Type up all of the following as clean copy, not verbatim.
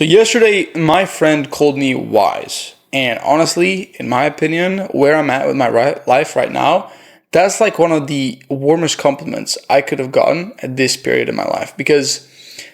So yesterday, my friend called me wise. And honestly, in my opinion, where I'm at with my life right now, that's like one of the warmest compliments I could have gotten at this period in my life because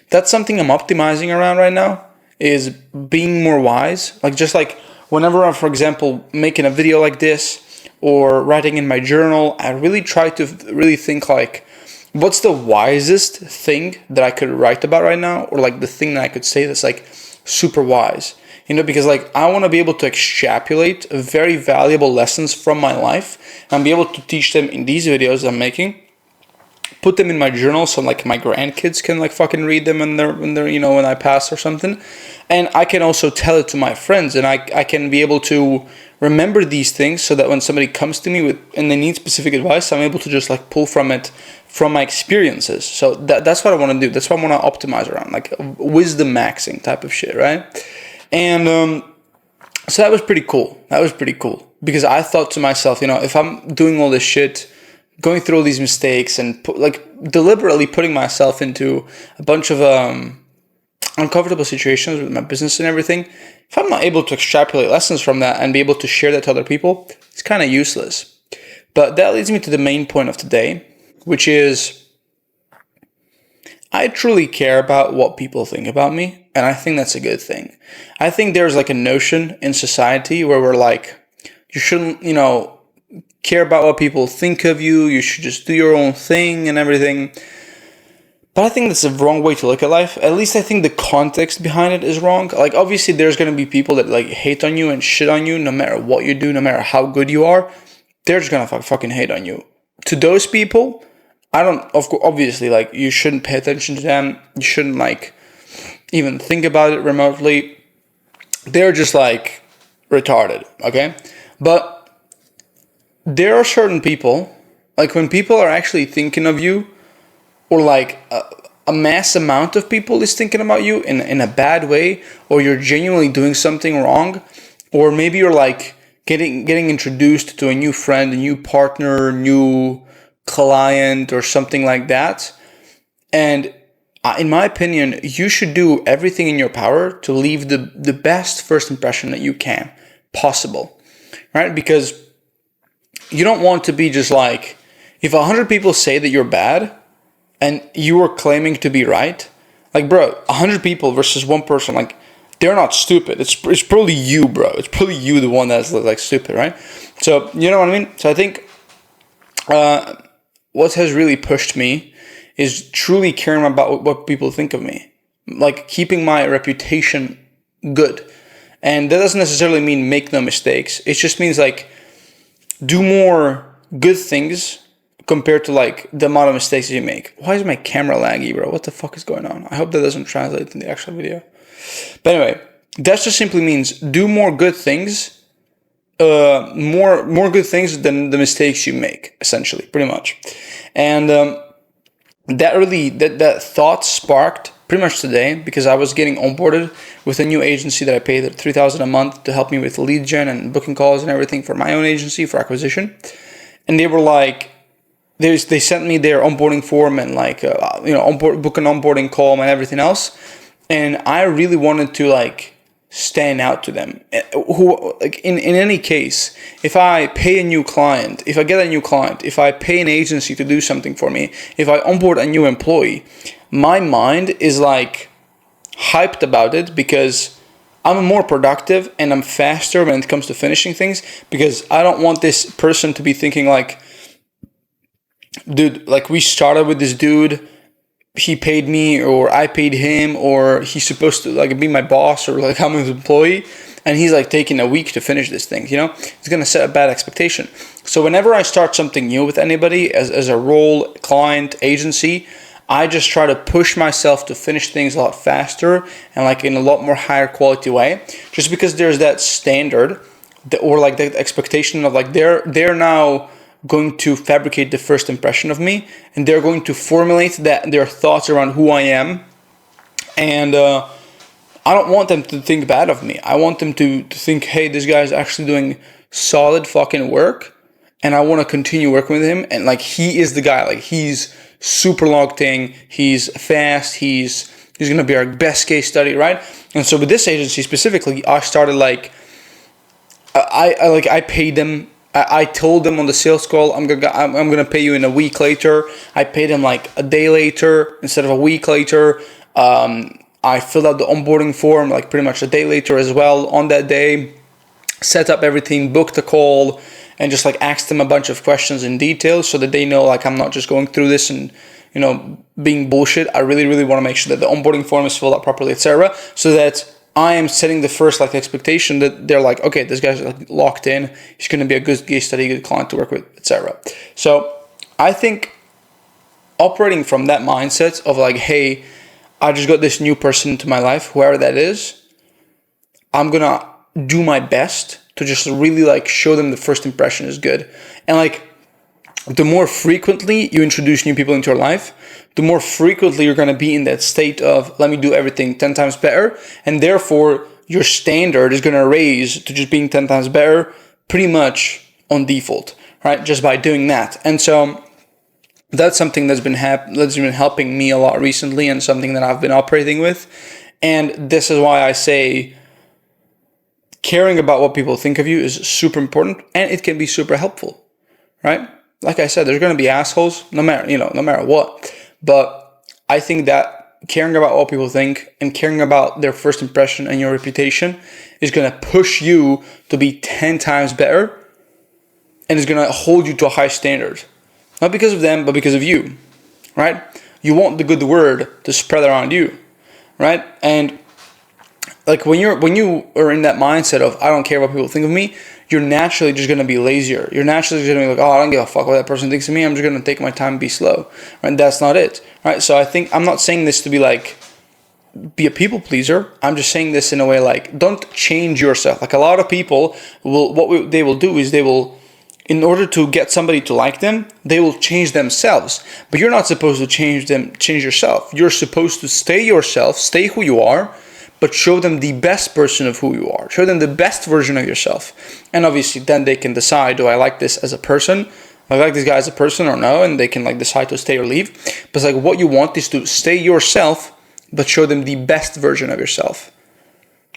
that's something I'm optimizing around right now is being more wise. Like just like whenever I'm, for example, making a video like this or writing in my journal, I really try to really think like, what's the wisest thing that I could write about right now, or like the thing that I could say that's like super wise, because like I want to be able to extrapolate very valuable lessons from my life and be able to teach them in these videos I'm making, put them in my journal so like my grandkids can like fucking read them when they're when I pass or something, and I can also tell it to my friends, and I can be able to remember these things so that when somebody comes to me with and they need specific advice, I'm able to just like pull from it from my experiences. So that's what I want to do. That's what I want to optimize around, like wisdom maxing type of shit, right? And so that was pretty cool. That was pretty cool because I thought to myself, if I'm doing all this shit, going through all these mistakes and deliberately putting myself into a bunch of uncomfortable situations with my business and everything, if I'm not able to extrapolate lessons from that and be able to share that to other people, it's kind of useless. But that leads me to the main point of today, which is I truly care about what people think about me, and I think that's a good thing. I think there's like a notion in society where we're like, you shouldn't, care about what people think of you, you should just do your own thing and everything. But I think that's the wrong way to look at life. At least I think the context behind it is wrong. Like obviously there's going to be people that like hate on you and shit on you no matter what you do, no matter how good you are. They're just going to fucking hate on you. To those people, obviously like you shouldn't pay attention to them. You shouldn't like even think about it remotely. They're just like retarded, okay? But there are certain people, like when people are actually thinking of you, or like a mass amount of people is thinking about you in a bad way, or you're genuinely doing something wrong, or maybe you're like getting introduced to a new friend, a new partner, new client, or something like that. And in my opinion, you should do everything in your power to leave the best first impression that you can possible, right? Because you don't want to be just like, if 100 people say that you're bad and you are claiming to be right, like, bro, 100 people versus one person, like, they're not stupid. It's probably you, bro. It's probably you, the one that's like stupid, right? So, you know what I mean? So I think what has really pushed me is truly caring about what people think of me, like keeping my reputation good. And that doesn't necessarily mean make no mistakes. It just means like do more good things compared to like the amount of mistakes you make. Why is my camera laggy, bro? What the fuck is going on? I hope that doesn't translate in the actual video. But anyway, that just simply means do more good things, more good things than the mistakes you make, essentially, pretty much. And that thought sparked pretty much today because I was getting onboarded with a new agency that I paid $3,000 a month to help me with lead gen and booking calls and everything for my own agency for acquisition. And they were like, they sent me their onboarding form and like book an onboarding call and everything else. And I really wanted to like stand out to them. Who like in any case, if I pay a new client, if I get a new client, if I pay an agency to do something for me, if I onboard a new employee, my mind is like hyped about it because I'm more productive and I'm faster when it comes to finishing things, because I don't want this person to be thinking like, dude, like we started with this dude, he paid me or I paid him, or he's supposed to like be my boss or like I'm his employee, and he's like taking a week to finish this thing, it's going to set a bad expectation. So whenever I start something new with anybody as a role, client, agency, I just try to push myself to finish things a lot faster and like in a lot more higher quality way, just because there's that standard or like the expectation of like they're now going to fabricate the first impression of me, and they're going to formulate their thoughts around who I am. And I don't want them to think bad of me. I want them to think, hey, this guy's actually doing solid fucking work, and I want to continue working with him. And like he is the guy, like he's super locked in, he's fast, he's He's going to be our best case study, right? And so with this agency specifically, I started like, I paid them. I told them on the sales call, I'm gonna pay you in a week later. I paid them like a day later instead of a week later. I filled out the onboarding form like pretty much a day later as well on that day. Set up everything, booked a call, and just like asked them a bunch of questions in detail so that they know like I'm not just going through this and being bullshit. I really want to make sure that the onboarding form is filled out properly, etc. So that I am setting the first like expectation that they're like, okay, this guy's like locked in. He's going to be a good case study, good client to work with, etc. So I think operating from that mindset of like, hey, I just got this new person into my life, whoever that is, I'm going to do my best to just really like show them the first impression is good. And like the more frequently you introduce new people into your life, the more frequently you're going to be in that state of let me do everything 10 times better. And therefore your standard is going to raise to just being 10 times better pretty much on default, right? Just by doing that. And so that's something that's been helping me a lot recently and something that I've been operating with. And this is why I say caring about what people think of you is super important, and it can be super helpful, right? Like I said, there's going to be assholes no matter what. But I think that caring about what people think and caring about their first impression and your reputation is going to push you to be 10 times better, and is going to hold you to a high standard. Not because of them, but because of you, right? You want the good word to spread around you, right? And like when you are in that mindset of I don't care what people think of me, you're naturally just going to be lazier. You're naturally just going to be like, oh, I don't give a fuck what that person thinks of me. I'm just going to take my time and be slow. Right? That's not it. Right? So I think I'm not saying this to be like, be a people pleaser. I'm just saying this in a way like, don't change yourself. Like a lot of people they will do is in order to get somebody to like them, they will change themselves. But you're not supposed to change yourself. You're supposed to stay yourself, stay who you are, but show them the best person of who you are. Show them the best version of yourself. And obviously then they can decide, do I like this as a person? Do I like this guy as a person or no? And they can like decide to stay or leave. But it's like what you want is to stay yourself, but show them the best version of yourself.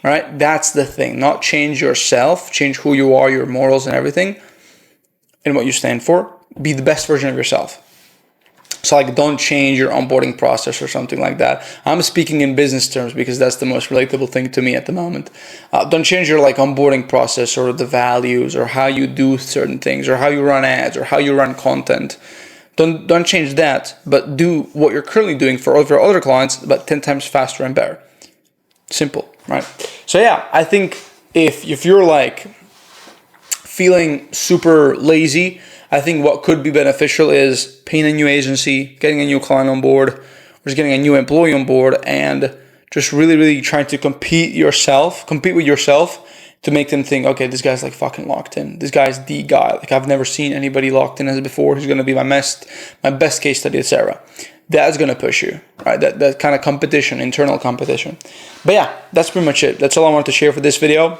All right? That's the thing. Not change yourself, change who you are, your morals and everything, and what you stand for. Be the best version of yourself. So like don't change your onboarding process or something like that. I'm speaking in business terms because that's the most relatable thing to me at the moment. Don't change your like onboarding process or the values or how you do certain things or how you run ads or how you run content. Don't change that, but do what you're currently doing for other clients, but 10 times faster and better. Simple, right? So yeah, I think if you're like feeling super lazy, I think what could be beneficial is paying a new agency, getting a new client on board, or just getting a new employee on board, and just really trying to compete with yourself to make them think, okay, this guy's like fucking locked in. This guy's the guy. Like I've never seen anybody locked in as before. He's gonna be my best case study, etc. That's gonna push you, right? That kind of competition, internal competition. But yeah, that's pretty much it. That's all I wanted to share for this video.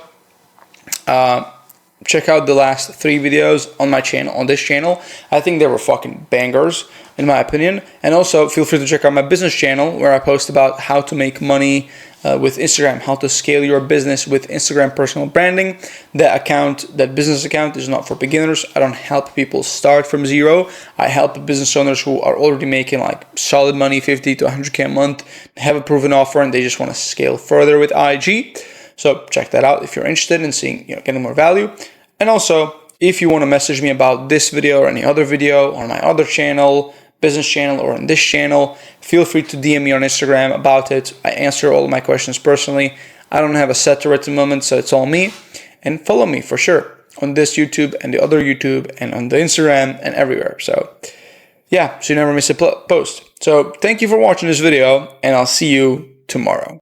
Check out the last 3 videos on my channel, on this channel. I think they were fucking bangers, in my opinion. And also, feel free to check out my business channel where I post about how to make money with Instagram, how to scale your business with Instagram personal branding. That business account is not for beginners. I don't help people start from zero. I help business owners who are already making like solid money, 50 to 100K a month, have a proven offer, and they just want to scale further with IG. So check that out if you're interested in seeing, getting more value. And also, if you want to message me about this video or any other video on my other channel, business channel, or on this channel, feel free to DM me on Instagram about it. I answer all of my questions personally. I don't have a setter at the moment, so it's all me. And follow me for sure on this YouTube and the other YouTube and on the Instagram and everywhere. So yeah, so you never miss a post. So thank you for watching this video, and I'll see you tomorrow.